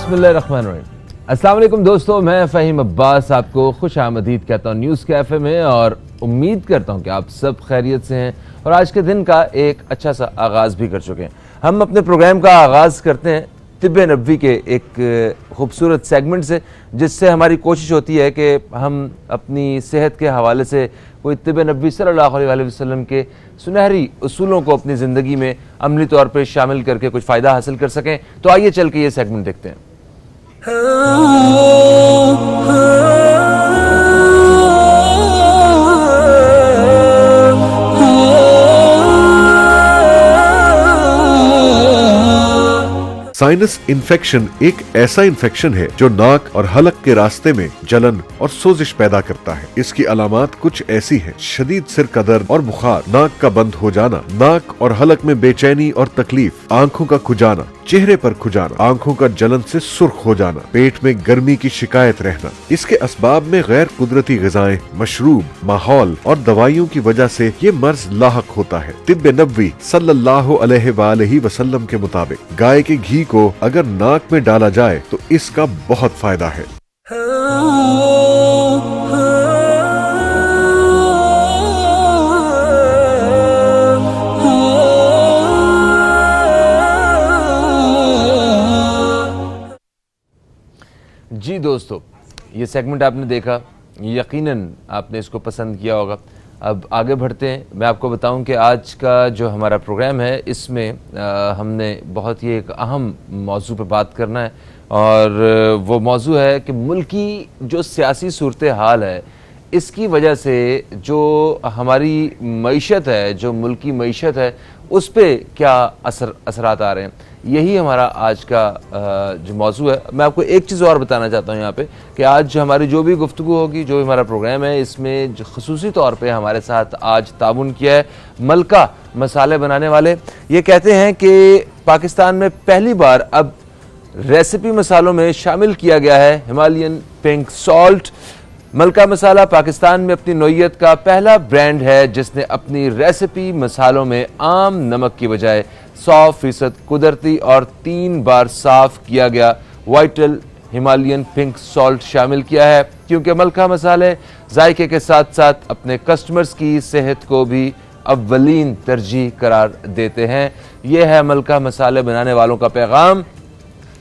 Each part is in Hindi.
बिस्मिल्लाहिर्रहमानिर्रहीम। अस्सलाम वालेकुम दोस्तों, मैं फ़हीम अब्बास आपको खुश आमदीद कहता हूँ न्यूज़ कैफ़े में और उम्मीद करता हूँ कि आप सब खैरियत से हैं और आज के दिन का एक अच्छा सा आगाज़ भी कर चुके हैं। हम अपने प्रोग्राम का आगाज़ करते हैं तिब्ब नबवी के एक खूबसूरत सेगमेंट से, जिससे हमारी कोशिश होती है कि हम अपनी सेहत के हवाले से कोई तिब्ब नबवी सल्लल्लाहु अलैहि वसल्लम के सुनहरी उसूलों को अपनी ज़िंदगी में अमली तौर पर शामिल करके कुछ फ़ायदा हासिल कर सकें। तो आइए चल के ये सेगमेंट देखते हैं। साइनस इन्फेक्शन एक ऐसा इन्फेक्शन है जो नाक और हलक के रास्ते में जलन और सोजिश पैदा करता है। इसकी अलामात कुछ ऐसी हैं: शदीद सिर का दर्द और बुखार, नाक का बंद हो जाना, नाक और हलक में बेचैनी और तकलीफ, आंखों का खुजाना, चेहरे पर खुजाना, आंखों का जलन से सुर्ख हो जाना, पेट में गर्मी की शिकायत रहना। इसके असबाब में गैर कुदरती ग़िज़ाएं, मशरूब, माहौल और दवाइयों की वजह से ये मर्ज लाहक होता है। तिब्ब नबवी सल्लल्लाहु अलैहि वसल्लम के मुताबिक गाय के घी को अगर नाक में डाला जाए तो इसका बहुत फायदा है। जी दोस्तों, ये सेगमेंट आपने देखा, यकीनन आपने इसको पसंद किया होगा। अब आगे बढ़ते हैं। मैं आपको बताऊं कि आज का जो हमारा प्रोग्राम है इसमें हमने बहुत ही एक अहम मौजू पे बात करना है और वो मौजू है कि मुल्की जो सियासी सूरत हाल है, इसकी वजह से जो हमारी मईशत है, जो मुल्की मईशत है, उस पर क्या असरात आ रहे हैं। यही हमारा आज का जो मौजू है। मैं आपको एक चीज़ और बताना चाहता हूँ यहाँ पे कि आज हमारी जो भी गुफ्तगू होगी, जो भी हमारा प्रोग्राम है, इसमें जो ख़ुसूसी तौर पे हमारे साथ आज ताबुन किया है मलका मसाले बनाने वाले। ये कहते हैं कि पाकिस्तान में पहली बार अब रेसिपी मसालों में शामिल किया गया है हिमालयन पिंक सॉल्ट। मलका मसाला पाकिस्तान में अपनी नौइयत का पहला ब्रांड है जिसने अपनी रेसिपी मसालों में आम नमक की बजाय 100% कुदरती और 3 बार साफ किया गया वाइटल हिमालयन पिंक सॉल्ट शामिल किया है, क्योंकि मलका मसाले जायके के साथ साथ अपने कस्टमर्स की सेहत को भी अव्वलीन तरजीह करार देते हैं। यह है मलका मसाले बनाने वालों का पैगाम।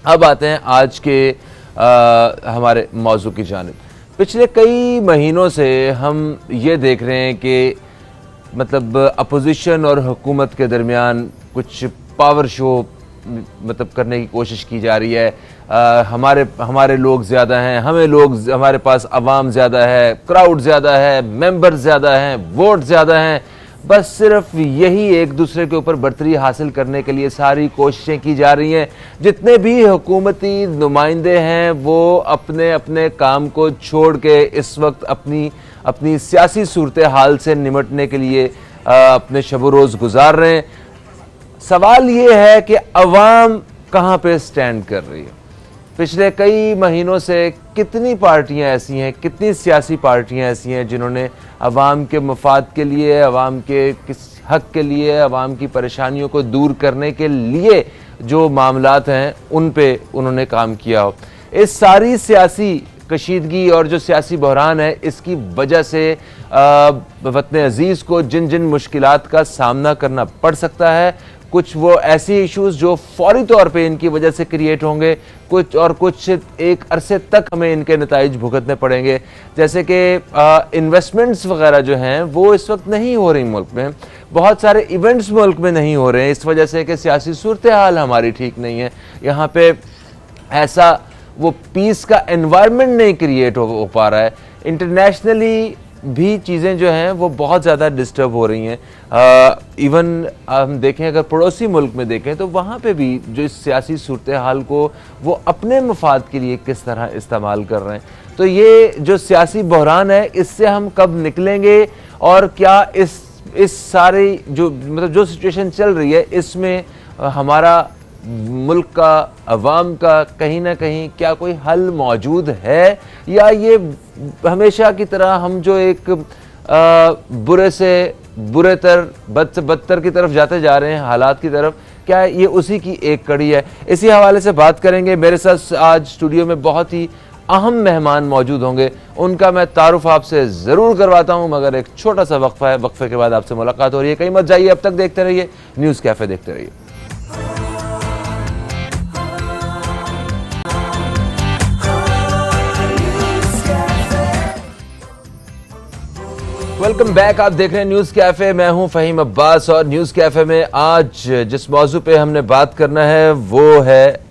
अब आते हैं आज के हमारे मौजू की जानिब। पिछले कई महीनों से हम ये देख रहे हैं कि मतलब अपोजिशन और हुकूमत के दरमियान कुछ पावर शो मतलब करने की कोशिश की जा रही है। हमारे लोग ज़्यादा हैं, हमारे पास अवाम ज़्यादा है, क्राउड ज़्यादा है, मेंबर ज़्यादा हैं, वोट ज़्यादा हैं। बस सिर्फ यही एक दूसरे के ऊपर बर्तरी हासिल करने के लिए सारी कोशिशें की जा रही हैं। जितने भी हुकूमती नुमाइंदे हैं वो अपने अपने काम को छोड़ के इस वक्त अपनी सियासी सूरत हाल से निमटने के लिए अपने शब रोज़ गुजार रहे हैं। सवाल ये है कि अवाम कहाँ पे स्टैंड कर रही है। पिछले कई महीनों से कितनी पार्टियां ऐसी हैं, कितनी सियासी पार्टियां ऐसी हैं जिन्होंने अवाम के मफाद के लिए, अवाम के किस हक के लिए, अवाम की परेशानियों को दूर करने के लिए जो मामलात हैं उन पे उन्होंने काम किया हो। इस सारी सियासी कशीदगी और जो सियासी बहरान है, इसकी वजह से वतन अजीज़ को जिन जिन मुश्किलात का सामना करना पड़ सकता है, कुछ वो ऐसी इश्यूज जो फौरी तौर पे इनकी वजह से क्रिएट होंगे, कुछ एक अरसे तक हमें इनके नताइज भुगतने पड़ेंगे। जैसे कि इन्वेस्टमेंट्स वगैरह जो हैं वो इस वक्त नहीं हो रही मुल्क में, बहुत सारे इवेंट्स मुल्क में नहीं हो रहे हैं इस वजह से कि सियासी सूरत हाल हमारी ठीक नहीं है। यहाँ पे ऐसा वो पीस का एनवायरनमेंट नहीं क्रिएट हो पा रहा है। इंटरनेशनली भी चीज़ें जो हैं वो बहुत ज़्यादा डिस्टर्ब हो रही हैं। इवन हम देखें, अगर पड़ोसी मुल्क में देखें तो वहाँ पे भी जो इस सियासी सूरत हाल को वो अपने मफाद के लिए किस तरह इस्तेमाल कर रहे हैं। तो ये जो सियासी बहरान है, इससे हम कब निकलेंगे और क्या इस सारी जो सिचुएशन चल रही है, इसमें हमारा मुल्क का, अवाम का कहीं ना कहीं क्या कोई हल मौजूद है, या ये हमेशा की तरह हम जो एक बुरे से बुरे बद से बदतर की तरफ जाते जा रहे हैं हालात की तरफ, क्या ये उसी की एक कड़ी है? इसी हवाले से बात करेंगे। मेरे साथ आज स्टूडियो में बहुत ही अहम मेहमान मौजूद होंगे, उनका मैं तारुफ आपसे ज़रूर करवाता हूं, मगर एक छोटा सा वक्फा है, वक्फे के बाद आपसे मुलाकात हो रही है। कहीं मत जाइए, अब तक देखते रहिए न्यूज़ कैफ़े, देखते रहिए। Welcome back. आप देख रहे हैं न्यूज़ कैफ़े, मैं हूं फ़हीम अब्बास और न्यूज़ कैफ़े में आज जिस मौजू पे हमने बात करना है वो है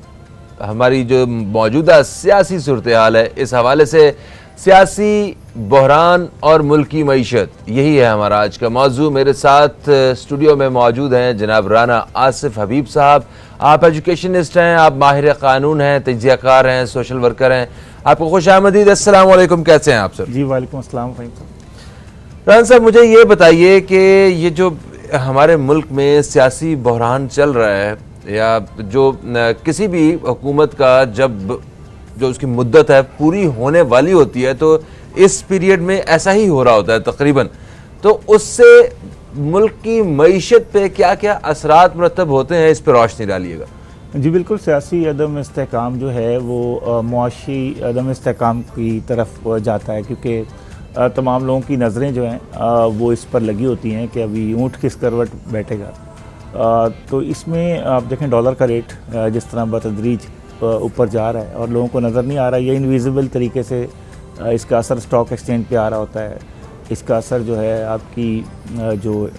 हमारी जो मौजूदा सियासी सूरत हाल है। इस हवाले से सियासी बहरान और मुल्की मईशत, यही है हमारा आज का मौजू। मेरे साथ स्टूडियो में मौजूद हैं जनाब राना आसिफ हबीब साहब। आप एजुकेशनिस्ट हैं, आप माहिर क़ानून हैं, तज्ज़ियाकार हैं, सोशल वर्कर हैं। आपको खुश आमदीद। अस्सलाम वालेकुम, कैसे हैं आप सर? जी वालेकुम अस्सलाम फ़हीम साहब। राना साहब, मुझे ये बताइए कि ये जो हमारे मुल्क में सियासी बहरान चल रहा है, या जो किसी भी हुकूमत का जब जो उसकी मुद्दत है पूरी होने वाली होती है, तो इस पीरियड में ऐसा ही हो रहा होता है तकरीबन, तो उससे मुल्क की मईशत पे क्या क्या असरात मुरतब होते हैं, इस पर रोशनी डालिएगा। जी बिल्कुल, सियासी अदम इस्तेहकाम जो है वो मुआशी अदम इस्तेहकाम की तरफ जाता है, क्योंकि तमाम लोगों की नज़रें जो हैं वो इस पर लगी होती हैं कि अभी ऊँट किस करवट बैठेगा। तो इसमें आप देखें डॉलर का रेट जिस तरह बतदरीज ऊपर जा रहा है और लोगों को नज़र नहीं आ रहा, ये इनविजिबल तरीके से इसका असर स्टॉक एक्सचेंज पे आ रहा होता है। इसका असर जो है आपकी जो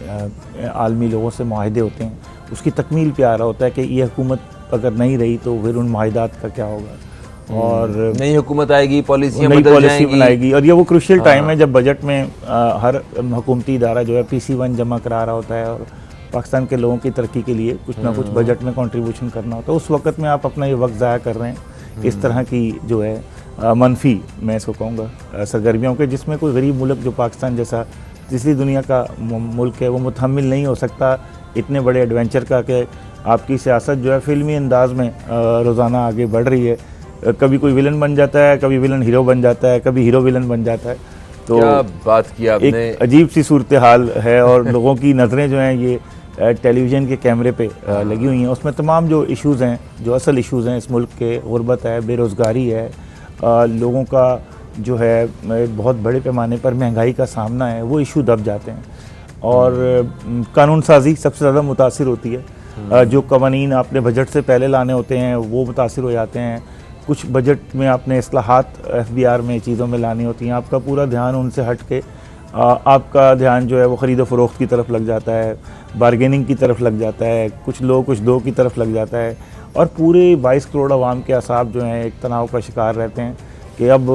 आलमी लोगों से मुआहदे होते हैं उसकी तकमील पे आ रहा होता है कि ये हुकूमत अगर नहीं रही तो फिर उन मुआहदात का क्या होगा, और नई हुकूमत आएगी, पॉलिसी बनाएगी। और ये वो क्रूशियल टाइम है जब बजट में हर हुकूमती इदारा जो है PC1 जमा करा रहा होता है और पाकिस्तान के लोगों की तरक्की के लिए कुछ ना कुछ बजट में कंट्रीब्यूशन करना होता है। उस वक्त में आप अपना ये वक्त ज़ाया कर रहे हैं इस तरह की जो है मनफी, मैं इसको कहूँगा, सरगर्मियों के, जिसमें कोई गरीब मुल्क जो पाकिस्तान जैसा तीसरी दुनिया का मुल्क है वो मुतहम्मिल नहीं हो सकता इतने बड़े एडवेंचर का कि आपकी सियासत जो है फिल्मी अंदाज में रोज़ाना आगे बढ़ रही है। कभी कोई विलन बन जाता है, कभी विलन हीरो बन जाता है, कभी हीरो विलन बन जाता है। तो क्या बात की आपने, एक अजीब सी सूरत हाल है और लोगों की नज़रें जो हैं ये टेलीविज़न के कैमरे पे लगी हुई हैं। उसमें तमाम जो इश्यूज़ हैं, जो असल इश्यूज़ हैं इस मुल्क के, गुरबत है, बेरोज़गारी है, लोगों का जो है बहुत बड़े पैमाने पर महंगाई का सामना है, वो इशू दब जाते हैं। और कानून साजी सबसे ज़्यादा मुतासिर होती है। जो कवानीन आपने बजट से पहले लाने होते हैं वो मुतासिर हो जाते हैं। कुछ बजट में आपने इस्लाहात FBR में चीज़ों में लानी होती हैं, आपका पूरा ध्यान उनसे हट के आपका ध्यान जो है वो ख़रीद फ़रोख्त की तरफ लग जाता है, बारगेनिंग की तरफ लग जाता है, कुछ लोग कुछ दो की तरफ लग जाता है, और पूरे 22 करोड़ आवाम के असाब जो हैं एक तनाव का शिकार रहते हैं कि अब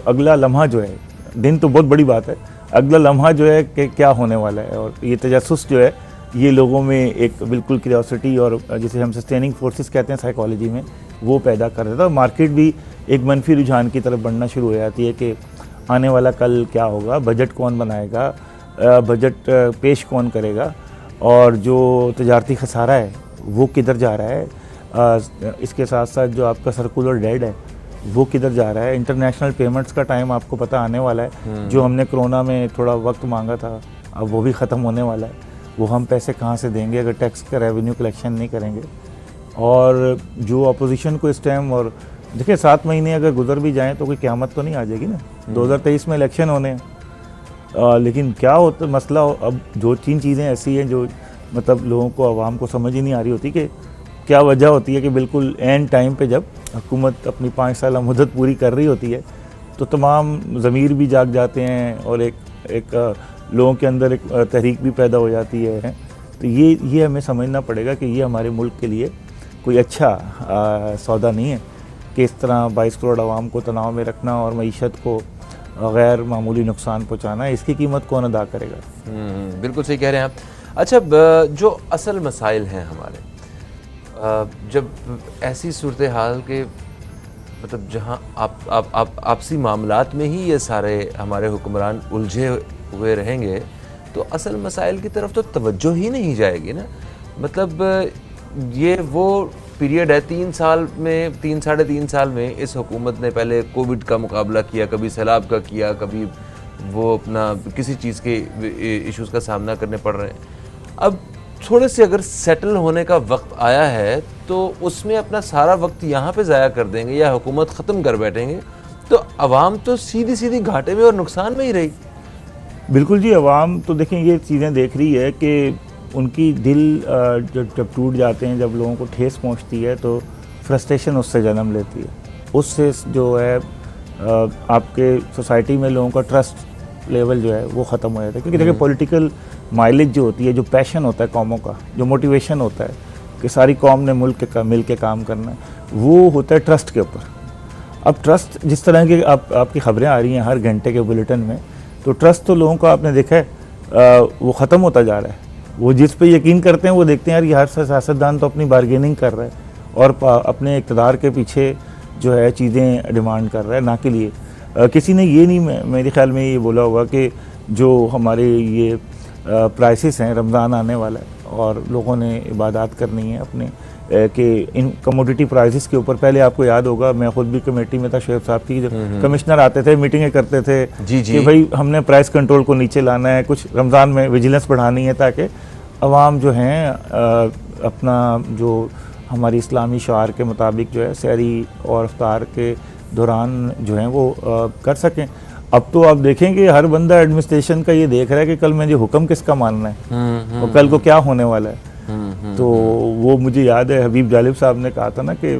अगला लम्हा जो है, दिन तो बहुत बड़ी बात है, अगला लम्हा जो है कि क्या होने वाला है। और ये तजस्सुस जो है ये लोगों में एक बिल्कुल क्यूरियोसिटी और जिसे हम सस्टेनिंग फोर्सेस कहते हैं साइकोलॉजी में, वो पैदा कर देता है। मार्केट भी एक मनफी रुझान की तरफ बढ़ना शुरू हो जाती है कि आने वाला कल क्या होगा, बजट कौन बनाएगा, बजट पेश कौन करेगा, और जो तजारती खसारा है वो किधर जा रहा है। इसके साथ साथ जो आपका सर्कुलर डेड है वो किधर जा रहा है। इंटरनेशनल पेमेंट्स का टाइम आपको पता आने वाला है, जो हमने कोरोना में थोड़ा वक्त मांगा था अब वो भी ख़त्म होने वाला है। वो हम पैसे कहाँ से देंगे अगर टैक्स का रेवेन्यू कलेक्शन नहीं करेंगे। और जो अपोजिशन को इस टाइम, और देखिए 7 महीने अगर गुजर भी जाएं तो कोई क़यामत तो नहीं आ जाएगी ना। 2023 में इलेक्शन होने हैं, लेकिन क्या होता मसला अब, दो तीन चीज़ें ऐसी हैं जो मतलब लोगों को, आवाम को समझ ही नहीं आ रही होती कि क्या वजह होती है कि बिल्कुल एंड टाइम पे जब हुकूमत अपनी 5 साल मुद्दत पूरी कर रही होती है तो तमाम ज़मीर भी जाग जाते हैं और एक लोगों के अंदर एक तहरीक भी पैदा हो जाती है। तो ये हमें समझना पड़ेगा कि ये हमारे मुल्क के लिए कोई अच्छा सौदा नहीं है कि इस तरह 22 करोड़ आवाम को तनाव में रखना और मईशत को गैर मामूली नुकसान पहुँचाना, इसकी कीमत कौन अदा करेगा। बिल्कुल सही कह रहे हैं आप। अच्छा, जो असल मसाइल हैं हमारे, जब ऐसी सूरत हाल के मतलब जहाँ आपसी मामलात में ही ये सारे हमारे हुक्मरान उलझे हुए रहेंगे तो असल मसाइल की तरफ तो तवज्जो ही नहीं जाएगी ना। मतलब ये वो पीरियड है 3 साल में, 3-3.5 साल में इस हुकूमत ने पहले कोविड का मुकाबला किया, कभी सैलाब का किया, कभी वो अपना किसी चीज़ के इश्यूज़ का सामना करने पड़ रहे हैं। अब थोड़े से अगर सेटल होने का वक्त आया है तो उसमें अपना सारा वक्त यहाँ पे ज़ाया कर देंगे या हुकूमत ख़त्म कर बैठेंगे तो अवाम तो सीधी सीधी घाटे में और नुकसान में ही रही। बिल्कुल जी, अवाम तो देखें ये चीज़ें देख रही है कि उनकी दिल जब टूट जाते हैं, जब लोगों को ठेस पहुंचती है तो फ्रस्ट्रेशन उससे जन्म लेती है। उससे जो है आपके सोसाइटी में लोगों का ट्रस्ट लेवल जो है वो ख़त्म हो जाता है। क्योंकि देखिए पॉलिटिकल माइलेज जो होती है, जो पैशन होता है कौमों का, जो मोटिवेशन होता है कि सारी कौम ने मिल के काम करना है, वो होता है ट्रस्ट के ऊपर। अब ट्रस्ट जिस तरह की आपकी खबरें आ रही हैं हर घंटे के बुलेटिन में, तो ट्रस्ट तो लोगों का आपने देखा है वो ख़त्म होता जा रहा है। वो जिस पे यकीन करते हैं वो देखते हैं यार ये हर सियासतदान तो अपनी बार्गेनिंग कर रहा है और अपने इक़्तिदार के पीछे जो है चीज़ें डिमांड कर रहा है, ना के लिए किसी ने ये नहीं मेरे ख्याल में ये बोला होगा कि जो हमारे ये प्राइसेस हैं, रमज़ान आने वाला है और लोगों ने इबादत करनी है अपने कि इन कमोडिटी प्राइसेस के ऊपर। पहले आपको याद होगा, मैं खुद भी कमेटी में था, शोएब साहब की, जो कमिश्नर आते थे मीटिंगें करते थे कि भाई हमने प्राइस कंट्रोल को नीचे लाना है, कुछ रमज़ान में विजिलेंस बढ़ानी है ताकि अवाम जो हैं अपना जो हमारी इस्लामी शआर के मुताबिक जो है सहरी और इफ्तार के दौरान जो है वो कर सकें। अब तो आप देखेंगे हर बंदा एडमिनिस्ट्रेशन का ये देख रहा है कि कल मुझे हुक्म किसका मानना है और कल को क्या होने वाला है। तो वो मुझे याद है हबीब जालिब साहब ने कहा था ना कि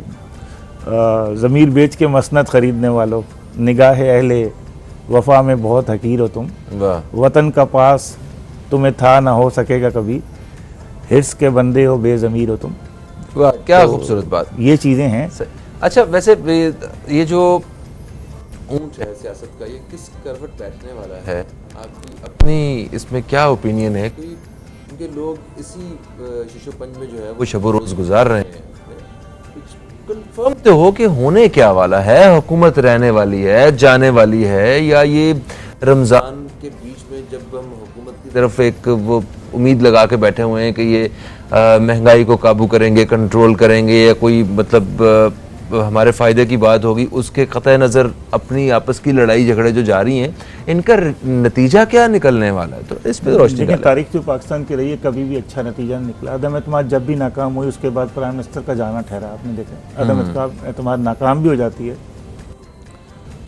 ज़मीर बेच के मसनद ख़रीदने वालों, निगाह अहले वफ़ा में बहुत हकीर हो तुम, वतन का पास तुम्हें था ना हो सकेगा कभी, हिर्स के बंदे हो बेज़मीर हो तुम। वाह, क्या खूबसूरत बात। ये चीज़ें हैं। अच्छा, वैसे ये जो ऊंच है सियासत का, ये किस करवट बैठने वाला है? आपकी अपनी इसमें क्या ओपिनियन है? क्योंकि लोग इसी शीशोपंज में जो है वो शब रोज़ गुजार रहे हैं। कंफर्म तो हो कि होने क्या वाला है? हुकूमत रहने वाली है, जाने वाली है, या ये रमज़ान के बीच में जब हम हुकूमत की तरफ एक वो उम्मीद लगा के बैठे हुए हैं कि ये महंगाई को काबू करेंगे, कंट्रोल करेंगे, या कोई मतलब हमारे फ़ायदे की बात होगी, उसके क़तई नज़र अपनी आपस की लड़ाई झगड़े जो जारी हैं, इनका नतीजा क्या निकलने वाला है? तो इस पर रोशनी डालें। तारीख जो पाकिस्तान की रही है कभी भी अच्छा नतीजा नहीं निकला। अदम एतमाद जब भी नाकाम हुई उसके बाद प्राइम मिनिस्टर का जाना ठहरा। आपने देखा अदम एतमाद नाकाम भी हो जाती है।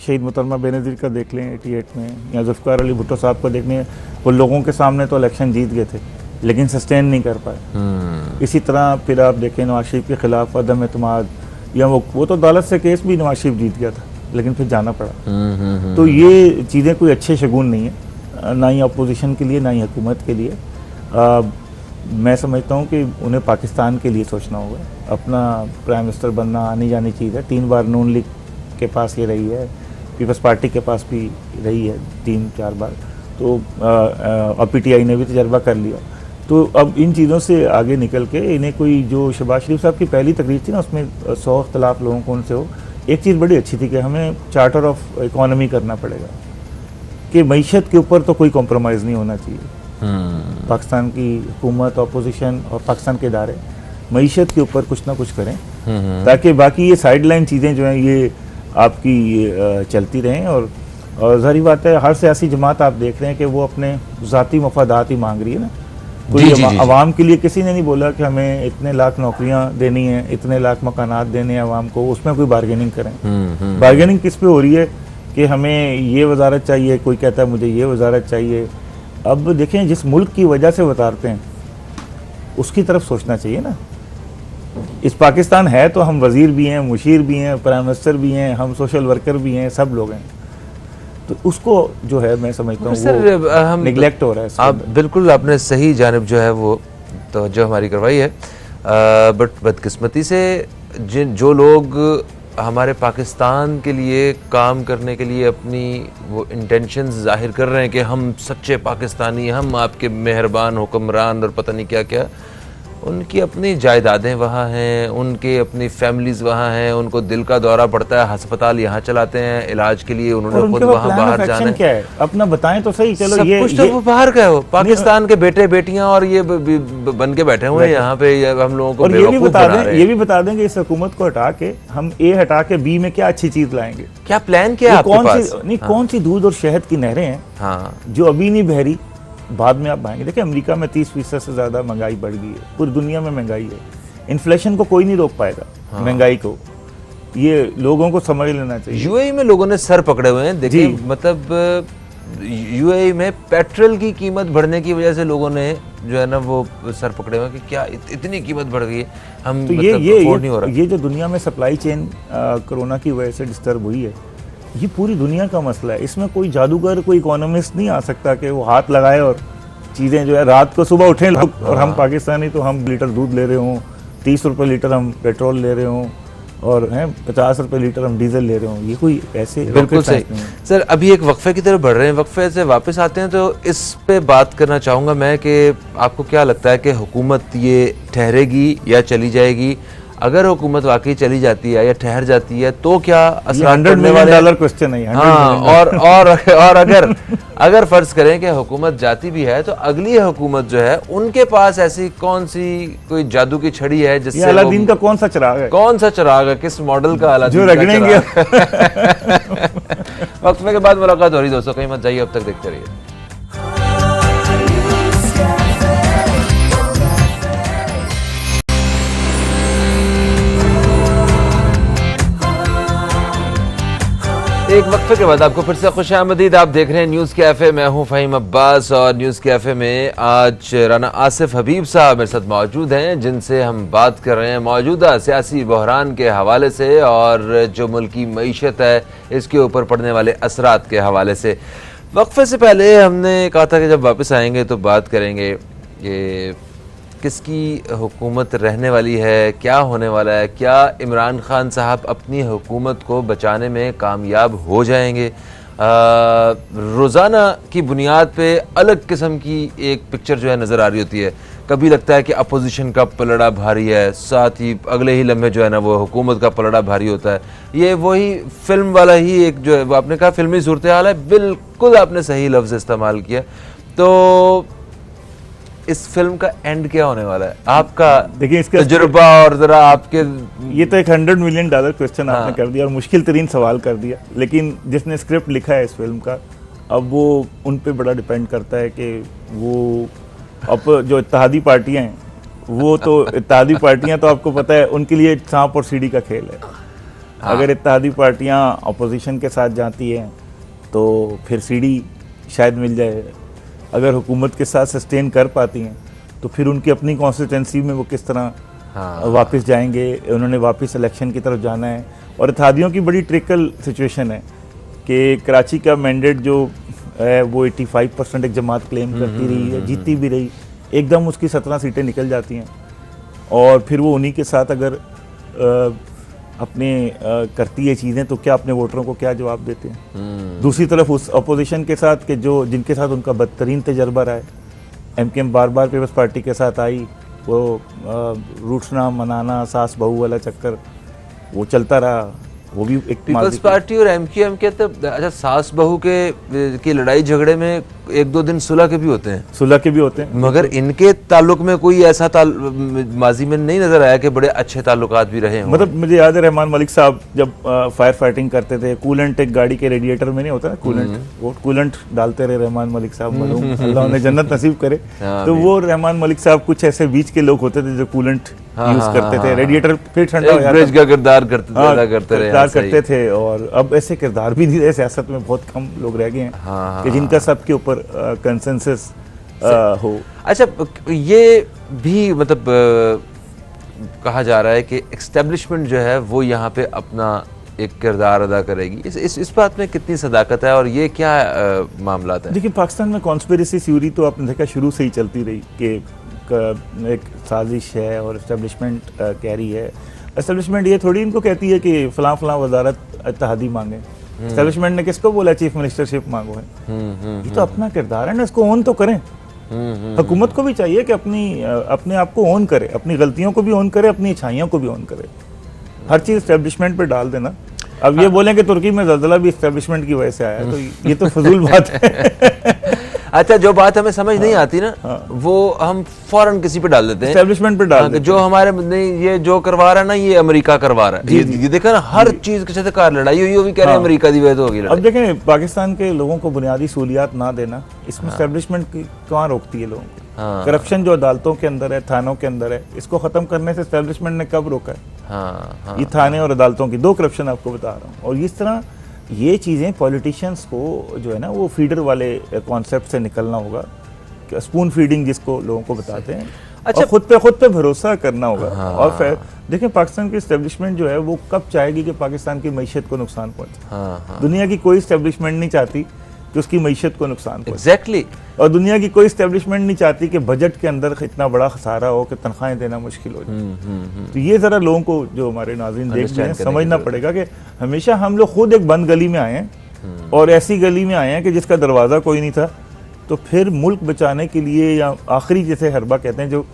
शहीद मोहतरमा बेनज़ीर का देख लें 88 में, या ज़ुल्फ़िकार अली भुट्टो साहब को देख लें, वो लोगों के सामने तो इलेक्शन जीत गए थे लेकिन सस्टेन नहीं कर पाए। इसी तरह फिर आप देखें नवाज शरीफ के ख़िलाफ़ अदम एतमाद, या वो तो अदालत से केस भी नवाज शरीफ जीत गया था लेकिन फिर जाना पड़ा। तो ये चीज़ें कोई अच्छे शगुन नहीं है, ना ही अपोजिशन के लिए ना ही हुकूमत के लिए। मैं समझता हूँ कि उन्हें पाकिस्तान के लिए सोचना होगा। अपना प्राइम मिनिस्टर बनना आनी जानी चीज़ है। 3 बार नून लीग के पास ये रही है, पीपल्स पार्टी के पास भी रही है 3-4 बार, तो अब PTI ने भी तजर्बा कर लिया। तो अब इन चीज़ों से आगे निकल के इन्हें कोई, जो शहबाज शरीफ साहब की पहली तकरीर थी ना उसमें 100 इख्तलाफ लोगों को उनसे हो, एक चीज़ बड़ी अच्छी थी कि हमें चार्टर ऑफ इकोनॉमी करना पड़ेगा कि मईशत के ऊपर तो कोई कॉम्प्रोमाइज़ नहीं होना चाहिए। पाकिस्तान की हुकूमत, अपोजिशन और पाकिस्तान के इदारे मईशत के ऊपर कुछ ना कुछ करें ताकि बाकी ये साइड लाइन चीज़ें जो हैं ये आपकी चलती रहें। और ज़ाहिर बात है हर सियासी जमात आप देख रहे हैं कि वो अपने ज़ाती मफादात ही मांग रही है ना। कोई आवाम के लिए किसी ने नहीं बोला कि हमें इतने लाख नौकरियां देनी है, इतने लाख मकानात देने हैं आवाम को, उसमें कोई बार्गेनिंग करें। बार्गेनिंग किस पे हो रही है कि हमें ये वजारत चाहिए, कोई कहता है मुझे ये वजारत चाहिए। अब देखें जिस मुल्क की वजह से बताते हैं उसकी तरफ सोचना चाहिए ना। इस पाकिस्तान है तो हम वज़ीर भी हैं, मुशीर भी हैं, प्राइम मिनिस्टर भी हैं, हम सोशल वर्कर भी हैं, सब लोग हैं। तो उसको जो है मैं समझता हूँ वो निगलेक्ट हो रहा है। आप बिल्कुल आपने सही जानिब जो है वो तवज्जो हमारी करवाई है। बट बदकिस्मती से जो लोग हमारे पाकिस्तान के लिए काम करने के लिए अपनी वो इंटेंशंस जाहिर कर रहे हैं कि हम सच्चे पाकिस्तानी, हम आपके मेहरबान हुक्मरान और पता नहीं क्या क्या, उनकी अपनी जायदादें वहाँ हैं, उनके अपनी फैमिलीज वहाँ हैं, उनको दिल का दौरा पड़ता है, अस्पताल यहाँ चलाते हैं इलाज के लिए, उन्होंने खुद वहाँ बाहर जाना है। क्या है अपना बताएं तो सही। चलो ये कुछ तो वो बाहर गए हो, पाकिस्तान के बेटे बेटियां और ये बन के बैठे हुए हैं यहाँ पे, हम लोगों को बेवकूफ बना रहे हैं। ये भी बता दें कि इस हुकूमत को हटा के हम ए हटा के बी में क्या अच्छी चीज लाएंगे, क्या प्लान क्या है आपके पास? कौन सी दूध और शहद की नहरें हैं जो अभी नहीं बह रही, बाद में आप आएंगे। देखिए अमेरिका में 30% से ज़्यादा महंगाई बढ़ गई है, पूरी दुनिया में महंगाई है, इन्फ्लेशन को कोई नहीं रोक पाएगा। महंगाई को ये लोगों को समझ लेना चाहिए। यूएई में लोगों ने सर पकड़े हुए हैं, देखिए मतलब यूएई में पेट्रोल की कीमत बढ़ने की वजह से लोगों ने जो है ना वो सर पकड़े हुए हैं कि क्या इतनी कीमत बढ़ गई है, हम तो मतलब अफोर्ड नहीं हो रहा। ये जो दुनिया में सप्लाई चेन कोरोना की वजह से डिस्टर्ब हुई है, ये पूरी दुनिया का मसला है। इसमें कोई जादूगर, कोई इकोनॉमिस्ट नहीं आ सकता कि वो हाथ लगाए और चीज़ें जो है, रात को सुबह उठे लोग और हम पाकिस्तानी तो हम लीटर दूध ले रहे हों, 30 रुपये लीटर हम पेट्रोल ले रहे हों और हैं 50 रुपये लीटर हम डीजल ले रहे हों, ये कोई ऐसे बिल्कुल सही। सर अभी एक वक्फे की तरफ बढ़ रहे हैं, वक्फे से वापस आते हैं तो इस पे बात करना चाहूँगा मैं कि आपको क्या लगता है कि हुकूमत ये ठहरेगी या चली जाएगी? अगर हुकूमत वाकई चली जाती है या ठहर जाती है तो क्या असरात पड़ने वाले? $100 क्वेश्चन है। हाँ, और अगर फर्ज करें कि हुकूमत जाती भी है तो अगली हुकूमत जो है उनके पास ऐसी कौन सी कोई जादू की छड़ी है जिससे अलादीन का कौन सा चिराग है? कौन सा चिराग है, किस मॉडल का अलादीन जो रगड़ेंगे? वक्फे के बाद मुलाकात हो रही दोस्तों, कहीं मत जाइए, अब तक देखते रहिए। एक वक्फे के बाद आपको फिर से खुशामदीद। आप देख रहे हैं न्यूज़ कैफ़े, मैं हूं फ़हीम अब्बास और न्यूज़ कैफ़े में आज राना आसिफ हबीब साहब मेरे साथ मौजूद हैं जिनसे हम बात कर रहे हैं मौजूदा सियासी बहरान के हवाले से और जो मुल्की मईशत है इसके ऊपर पड़ने वाले असरात के हवाले से। वक्फे से पहले हमने कहा था कि जब वापस आएंगे तो बात करेंगे कि किसकी हुकूमत रहने वाली है, क्या होने वाला है, क्या इमरान खान साहब अपनी हुकूमत को बचाने में कामयाब हो जाएंगे। रोज़ाना की बुनियाद पे अलग किस्म की एक पिक्चर जो है नज़र आ रही होती है। कभी लगता है कि अपोजिशन का पलड़ा भारी है, साथ ही अगले ही लम्हे जो है ना वो हुकूमत का पलड़ा भारी होता है। ये वही फिल्म वाला ही एक जो है वो आपने कहा फिल्मी सूरत हाल है, बिल्कुल आपने सही लफ्ज़ इस्तेमाल किया। तो इस फिल्म का एंड क्या होने वाला है आपका? देखिए इसका तजुर्बा और जरा आपके, ये तो एक $100 मिलियन क्वेश्चन आपने कर दिया और मुश्किल तरीन सवाल कर दिया। लेकिन जिसने स्क्रिप्ट लिखा है इस फिल्म का, अब वो उन पे बड़ा डिपेंड करता है कि वो अब जो इत्तेहादी पार्टियां हैं, वो तो इत्तेहादी पार्टियां तो आपको पता है उनके लिए सांप और सीढ़ी का खेल है। अगर इत्तेहादी पार्टियां अपोजिशन के साथ जाती हैं तो फिर सीढ़ी शायद मिल जाए, अगर हुकूमत के साथ सस्टेन कर पाती हैं तो फिर उनकी अपनी कॉन्स्टिट्यूंसी में वो किस तरह वापस जाएंगे। उन्होंने वापस इलेक्शन की तरफ जाना है और इत्तेहादियों की बड़ी ट्रिकल सिचुएशन है कि कराची का मैंडेट जो है वो 85% एक जमात क्लेम करती रही है, जीतती भी रही, एकदम उसकी 17 सीटें निकल जाती हैं और फिर वो उन्हीं के साथ अगर अपने करती है चीज़ें तो क्या अपने वोटरों को क्या जवाब देते हैं। दूसरी तरफ उस अपोजिशन के साथ के जो जिनके साथ उनका बदतरीन तजर्बा रहा है, एमकेएम बार बार पीपल्स पार्टी के साथ आई, वो रूठना मनाना सास बहू वाला चक्कर वो चलता रहा, वो भी एक पीपल्स पार्टी और एमकेएम के तो अच्छा सास बहू की लड़ाई झगड़े में 1-2 दिन सुलह के भी होते हैं, मगर इनके ताल्लुक में कोई ऐसा माजी में नहीं नजर आया कि बड़े अच्छे ताल्लुकात भी रहे हों। मतलब मुझे याद है रहमान मलिक साहब जब फायर फाइटिंग करते थे, कूलेंट एक गाड़ी के रेडिएटर में नहीं होता ना कूलेंट, वो कूलेंट डालते रहे रहमान मलिक साहब, मलूम अल्लाह उन्हें जन्नत नसीब करे। तो वो रहमान मलिक साहब कुछ ऐसे बीच के लोग होते थे जो कूलेंट यूज करते थे, रेडिएटर फिर ठंडा हो जाता था, किरदार करते थे। और अब ऐसे किरदार भी नहीं रहे, सियासत में बहुत कम लोग रह गए हैं कि जिनका सबके ऊपर कंसेंसस हो। अच्छा ये भी मतलब कहा जा रहा है कि एस्टेब्लिशमेंट जो है वो यहाँ पे अपना एक किरदार अदा करेगी, इस बात में कितनी सदाकत है और ये क्या मामला है? देखिए पाकिस्तान में कॉन्स्पिरेसी थ्योरी तो आपने देखा शुरू से ही चलती रही कि एक साजिश है और एस्टेब्लिशमेंट कह रही है। एस्टेब्लिशमेंट ये थोड़ी इनको कहती है कि फलां फलां वजारत इत्तेहादी मांगे, एस्टेब्लिशमेंट ने किसको बोला चीफ मिनिस्टरशिप मांगो है? ये तो अपना किरदार है ना, इसको ओन तो करें। हुकूमत को भी चाहिए कि अपने आप को ओन करे, अपनी गलतियों को भी ओन करे, अपनी अच्छाइयों को भी ओन करे। हर चीज़ एस्टेब्लिशमेंट पे डाल देना। अब ये बोलें कि तुर्की में ज़ल्ज़ला भी एस्टेब्लिशमेंट की वजह से आया, तो ये तो फजूल बात है। अच्छा, जो बात हमें समझ नहीं आती ना, वो हम फौरन किसी पे डाल देते हैं, एस्टेब्लिशमेंट पे डाल देते हैं। जो हमारे नहीं, ये जो करवा रहा है ना, ये अमेरिका करवा रहा है। ये देखा ना, हर चीज के साथ कार लड़ाई हुई, वो भी कह रहे हैं अमेरिका दी वजह होगी लड़ाई। अब देखें, पाकिस्तान के लोगों को बुनियादी सहूलियात ना देना, इसमें एस्टेब्लिशमेंट कहाँ रोकती है लोगों को? करप्शन जो अदालतों के अंदर है, थानों के अंदर है, इसको खत्म करने से एस्टेब्लिशमेंट ने कब रोका है? ये थाने और अदालतों की दो करप्शन आपको बता रहा हूँ। और इस तरह ये चीज़ें पॉलिटिशियंस को जो है ना, वो फीडर वाले कॉन्सेप्ट से निकलना होगा, स्पून फीडिंग जिसको लोगों को बताते हैं। अच्छा, खुद पे भरोसा करना होगा। और फिर देखें, पाकिस्तान की एस्टेब्लिशमेंट जो है वो कब चाहेगी कि पाकिस्तान की मईशत को नुकसान पहुंचे? दुनिया की कोई एस्टेब्लिशमेंट नहीं चाहती कि उसकी मईशत को नुकसान पहुंचे। एग्जैक्टली। और दुनिया की कोई एस्टेब्लिशमेंट नहीं चाहती कि बजट के अंदर इतना बड़ा खसारा हो कि तनख्वाहें देना मुश्किल हो जाए। तो ये जरा लोगों को, जो हमारे नाज़रीन देख रहे हैं, समझना पड़ेगा कि हमेशा हम लोग खुद एक बंद गली में आए हैं और ऐसी गली में आए हैं कि जिसका दरवाज़ा कोई नहीं था। तो फिर मुल्क बचाने के लिए, या आखिरी जैसे हरबा कहते हैं, जो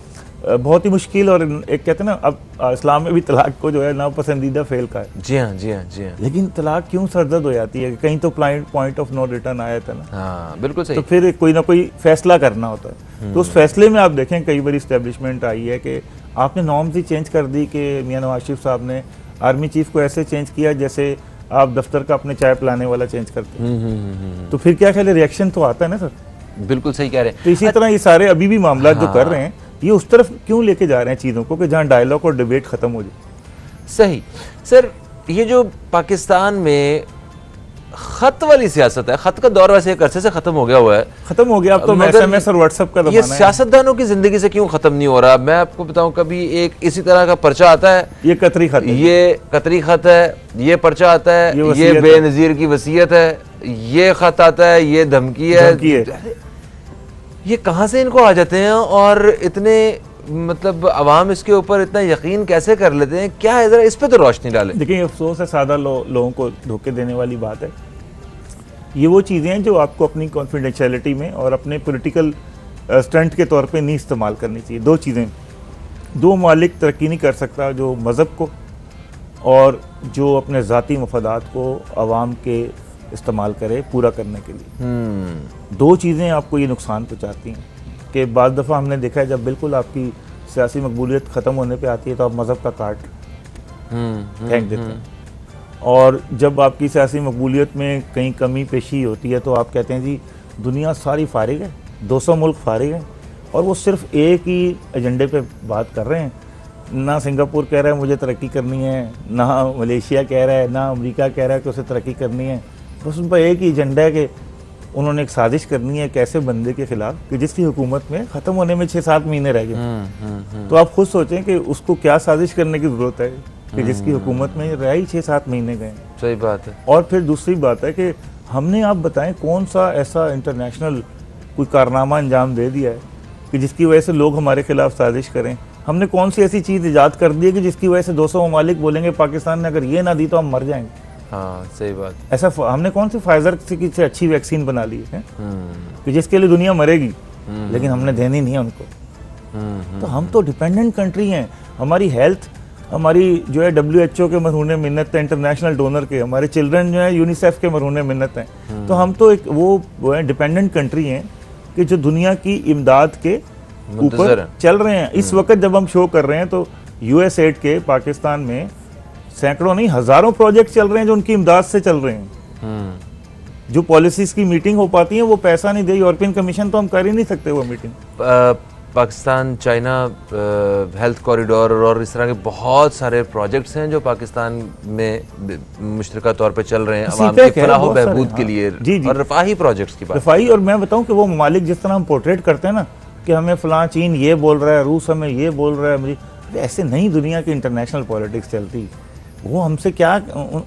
बहुत ही मुश्किल, और एक कहते हैं ना, अब इस्लाम में भी तलाक को जो है नापसंदीदा फेल का है। जी हाँ, जी हाँ, जी हाँ। लेकिन तलाक क्यों सरदर्द हो जाती है? कहीं तो पॉइंट ऑफ नो रिटर्न आया था ना। हाँ, बिल्कुल सही। तो फिर कोई ना कोई फैसला करना होता है। तो उस फैसले में आप देखें, कई बार इस्टेब्लिशमेंट आई है कि आपने नॉर्म्स ही चेंज कर दी, कि मियां नवाज शरीफ साहब ने आर्मी चीफ को ऐसे चेंज किया जैसे आप दफ्तर का अपने चाय पिलाने वाला चेंज करते हैं। तो फिर क्या ख्याल है, रिएक्शन तो आता है ना सर? बिल्कुल सही कह रहे हैं। तो इसी तरह ये सारे अभी भी मामला जो कर रहे हैं, ये उस तरफ क्यों लेके जा रहे हैं चीज़ों को, कि जहाँ डायलॉग और डिबेट खत्म हो जाए। सही। सर, ये जो पाकिस्तान में खत वाली सियासत है, खत का दौर वैसे एक अरसे से खत्म हो गया हुआ है। खत्म हो गया, अब तो SMS और व्हाट्सएप का ये सियासतदानों की जिंदगी से क्यों खत्म नहीं हो रहा? मैं आपको बताऊं, कभी एक इसी तरह का पर्चा आता है, ये कतरी खत है, ये कतरी खत है, ये पर्चा आता है, ये बेनजीर की वसीयत है, ये खत आता है, ये धमकी है। ये कहाँ से इनको आ जाते हैं, और इतने मतलब अवाम इसके ऊपर इतना यकीन कैसे कर लेते हैं? क्या है, जरा इस पे तो रोशनी डालें। देखिए, अफसोस है, सादा लोगों को धोखे देने वाली बात है। ये वो चीज़ें हैं जो आपको अपनी कॉन्फिडेंशियलिटी में और अपने पॉलिटिकल स्टंट के तौर पे नहीं इस्तेमाल करनी चाहिए। दो चीज़ें, दो मालिक तरक्की नहीं कर सकता, जो मज़हब को और जो अपने ज़ाती मफादात को अवाम के इस्तेमाल करे पूरा करने के लिए। दो चीज़ें आपको ये नुकसान पहुँचाती हैं कि बाद दफ़ा हमने देखा है, जब बिल्कुल आपकी सियासी मकबूलियत ख़त्म होने पे आती है तो आप मज़हब का कार्ड फेंक देते हैं। और जब आपकी सियासी मकबूलियत में कहीं कमी पेशी होती है तो आप कहते हैं जी दुनिया सारी फारिग है, 200 मुल्क फारिग हैं, और वो सिर्फ एक ही एजेंडे पे बात कर रहे हैं। ना सिंगापुर कह रहा है मुझे तरक्की करनी है, ना मलेशिया कह रहा है, ना अमेरिका कह रहा है कि उसे तरक्की करनी है। बस उन पर एक ही एजेंडा है कि उन्होंने एक साजिश करनी है, कैसे बंदे के खिलाफ कि जिसकी हुकूमत में ख़त्म होने में 6-7 महीने रह गए। तो आप खुद सोचें कि उसको क्या साजिश करने की ज़रूरत है कि जिसकी हुकूमत में रह ही 6-7 महीने गए। सही बात है। और फिर दूसरी बात है कि हमने, आप बताएं, कौन सा ऐसा इंटरनेशनल कोई कारनामा अंजाम दे दिया है कि जिसकी वजह से लोग हमारे खिलाफ साजिश करें? हमने कौन सी ऐसी चीज़ ईजाद कर दी है कि जिसकी वजह से 200 ममालिक बोलेंगे पाकिस्तान ने अगर ये ना दी तो हम मर जाएंगे? हाँ, सही बात। ऐसा हमने कौन सी फाइजर से अच्छी वैक्सीन बना ली है कि जिसके लिए दुनिया मरेगी, लेकिन हमने देनी नहीं है उनको। तो हम तो डिपेंडेंट कंट्री हैं। हमारी हेल्थ, हमारी जो है WHO के मरहूने मिन्नत है, इंटरनेशनल डोनर के, हमारे चिल्ड्रन जो है यूनिसेफ के मरहूने मिन्नत हैं। तो हम तो एक वो है डिपेंडेंट कंट्री हैं कि जो दुनिया की इमदाद के ऊपर चल रहे हैं। इस वक्त जब हम शो कर रहे हैं तो USAID के पाकिस्तान में सैकड़ों नहीं हज़ारों प्रोजेक्ट चल रहे हैं जो उनकी इमदाद से चल रहे हैं। जो पॉलिसीज़ की मीटिंग हो पाती है वो पैसा नहीं दे, यूरोपियन कमीशन तो हम कर ही नहीं सकते वो meeting. Pakistan China health corridor और इस तरह के बहुत सारे प्रोजेक्ट्स हैं जो पाकिस्तान में मुश्तरका तौर पे चल रहे हैं अवाम की फलाह व बहबूद के लिए। जी जी। और रफ़ाही प्रोजेक्ट्स की बात, रफ़ाही। और मैं बताऊं कि वो ममालिक जिस तरह हम पोर्ट्रेट करते हैं ना कि हमें फ़लाँ चीन ये बोल रहा है, रूस हमें ये बोल रहा है, ऐसे नहीं दुनिया की इंटरनेशनल पॉलिटिक्स चलती। वो हमसे क्या,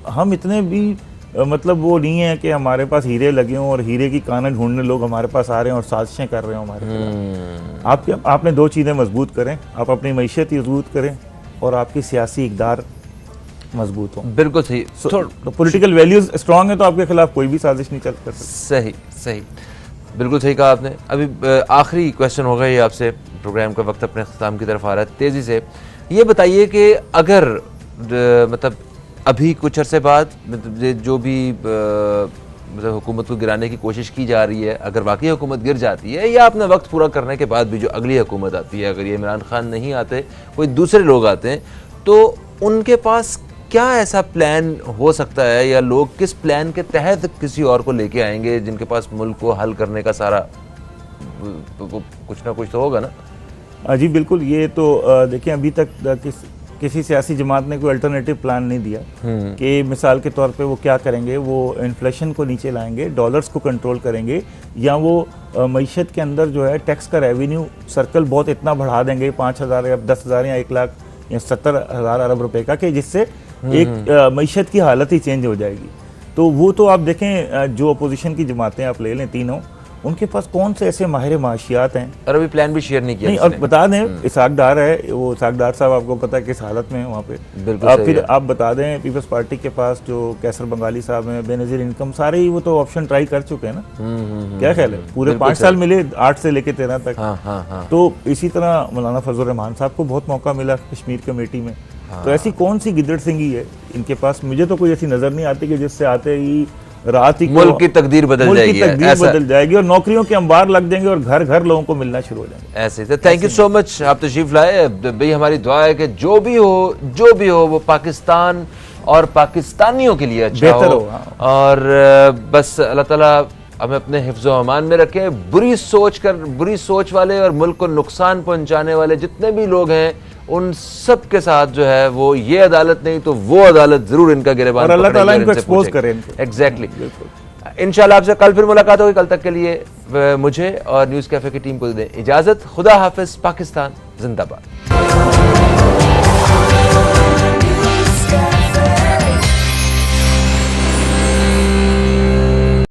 हम इतने भी मतलब वो नहीं है कि हमारे पास हीरे लगे हों और हीरे की कानें ढूंढने लोग हमारे पास आ रहे हैं और साजिशें कर रहे हैं हमारे खिलाफ। आपने दो चीज़ें मजबूत करें, आप अपनी मईशत मजबूत करें और आपकी सियासी इक़दार मजबूत हो। बिल्कुल सही। तो पॉलिटिकल वैल्यूज स्ट्रांग है तो आपके खिलाफ कोई भी साजिश नहीं चल कर सकती। सही सही, बिल्कुल सही कहा आपने। अभी आखिरी क्वेश्चन होगा ये आपसे, प्रोग्राम का वक्त अपने ख़त्म की तरफ आ रहा है तेज़ी से। ये बताइए कि अगर मतलब अभी कुछ अरसे बाद जो भी मतलब हुकूमत को गिराने की कोशिश की जा रही है, अगर वाकई हुकूमत गिर जाती है या अपना वक्त पूरा करने के बाद भी जो अगली हुकूमत आती है, अगर ये इमरान खान नहीं आते, कोई दूसरे लोग आते हैं, तो उनके पास क्या ऐसा प्लान हो सकता है, या लोग किस प्लान के तहत किसी और को लेके आएंगे जिनके पास मुल्क को हल करने का सारा कुछ ना कुछ तो होगा ना? जी बिल्कुल, ये तो देखिए अभी तक किसी सियासी जमात ने कोई अल्टरनेटिव प्लान नहीं दिया कि मिसाल के तौर पे वो क्या करेंगे, वो इन्फ्लेशन को नीचे लाएंगे, डॉलर्स को कंट्रोल करेंगे, या वो मईशत के अंदर जो है टैक्स का रेवेन्यू सर्कल बहुत इतना बढ़ा देंगे 5,000 या 10,000 या 1 लाख या 70,000 अरब रुपए का, कि जिससे एक मईशत की हालत ही चेंज हो जाएगी। तो वो तो आप देखें, जो अपोजिशन की जमातें आप ले लें तीनों, उनके पास कौन से ऐसे माहिर माशियात हैं। और अभी प्लान भी शेयर नहीं किया नहीं, और बता दें इसाक डार है, वो इसाक डार साहब आपको पता है किस हालत में है वहाँ पे। बिल्कुल फिर आप बता दें पीपल्स पार्टी के पास जो कैसर बंगाली साहब हैं, बेनज़ीर इनकम, सारे ही वो तो ऑप्शन ट्राई कर चुके हैं ना। क्या ख्याल है, पूरे 5 साल मिले, 8 से लेके 13 तक। हाँ। तो इसी तरह मौलाना फजल रहमान साहब को बहुत मौका मिला कश्मीर कमेटी में। तो ऐसी कौन सी गिदड़ सिंगी है इनके पास? मुझे तो कोई ऐसी नजर नहीं आती कि जिससे आते ही रात ही मुल्क की तकदीर बदल जाएगी और नौकरियों के अंबार लग जाएंगे और घर घर लोगों को मिलना शुरू हो जाएंगे। ऐसे तो थैंक यू सो मच, आप तशरीफ लाए भाई। हमारी दुआ है कि जो भी हो वो पाकिस्तान और पाकिस्तानियों के लिए अच्छा हो। और बस अल्लाह ताला हमें अपने हिफ्ज़ो अमान में रखे। बुरी सोच वाले और मुल्क को नुकसान पहुंचाने वाले जितने भी लोग हैं, उन सब के साथ जो है वो ये अदालत नहीं तो वो अदालत जरूर इनका गिरबान और अल्लाह ताला इनको एक्सपोज करे। एग्जैक्टली। इंशाल्लाह आपसे कल फिर मुलाकात होगी। कल तक के लिए मुझे और न्यूज़ कैफे की टीम को दें इजाजत। खुदा हाफिज। पाकिस्तान जिंदाबाद।